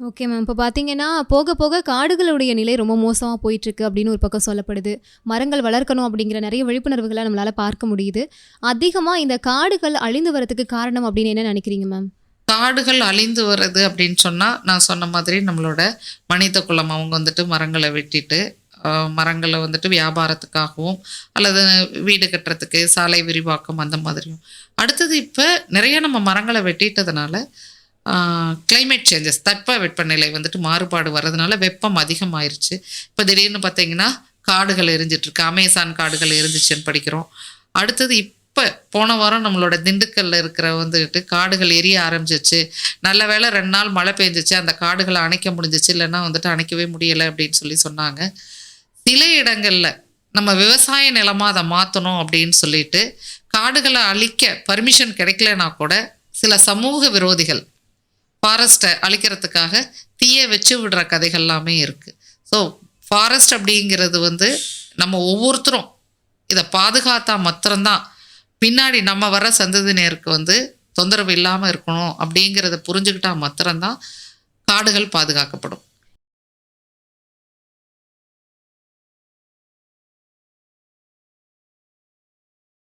Okay ma'am. இப்போ பார்த்தீங்கன்னா, போக போக காடுகளுடைய நிலை ரொம்ப மோசமா போயிட்டுருக்கு அப்படின்னு ஒரு பக்கம் சொல்லப்படுது. மரங்கள் வளர்க்கணும் அப்படிங்கிற நெறைய விழிப்புணர்வுகள நம்மளால பார்க்க முடியுது. அதிகமா இந்த காடுகள் அழிந்து வரதுக்கு காரணம் அப்படின்னு என்ன நெனைக்கிறீங்க மேம்? காடுகள் அழிந்து வருது அப்படின்னு சொன்னா, நான் சொன்ன மாதிரி நம்மளோட மனித குலம் அவங்க வந்துட்டு மரங்கள வெட்டிட்டு, மரங்கள வந்துட்டு வியாபாரத்துக்காகவும், அல்லது வீடு கட்டுறதுக்கு, சாலை விரிவாக்கம் அந்த மாதிரியும். அடுத்தது இப்ப நெறைய நம்ம மரங்கள வெட்டிட்டதுனால, கிளைமேட் சேஞ்சஸ் தட்பவெப்பநிலை வந்துட்டு மாறுபாடு வர்றதுனால வெப்பம் அதிகமாயிருச்சு. இப்ப திடீர்னு பார்த்தீங்கன்னா, காடுகள் எரிஞ்சிட்டுருக்கு. அமேசான் காடுகள் எரிஞ்சுச்சுன்னு படிக்கிறோம். அடுத்தது இப்ப போன வாரம் நம்மளோட திண்டுக்கல்ல இருக்கிற வந்துட்டு காடுகள் எரிய ஆரம்பிச்சிருச்சு. நல்ல வேளை 2 நாள் மழை பெஞ்சுச்சு. அந்த காடுகள அணைக்க முடிஞ்சுச்சு. இல்லன்னா வந்துட்டு அணைக்கவே முடியல அப்படின்னு சொன்னாங்க. சில இடங்கள்ல நம்ம விவசாய நிலமா அத மாத்தணும் அப்படின்னு சொல்லிட்டு, காடுகள அழிக்க பர்மிஷன் கிடைக்கலனா கூட, சில சமூக விரோதிகள் ஃபாரஸ்ட்டை அழிக்கிறதுக்காக தீய வச்சு விடுற கதைகள் எல்லாமே இருக்கு. ஸோ ஃபாரஸ்ட் அப்படிங்கிறது வந்து நம்ம ஒவ்வொருத்தரும் இதை பாதுகாத்தா மாத்திரம்தான் பின்னாடி நம்ம வர சந்ததியினருக்கு வந்து தொந்தரவு இல்லாமல் இருக்கணும் அப்படிங்கிறத புரிஞ்சுக்கிட்டா மாத்திரம்தான் காடுகள் பாதுகாக்கப்படும்.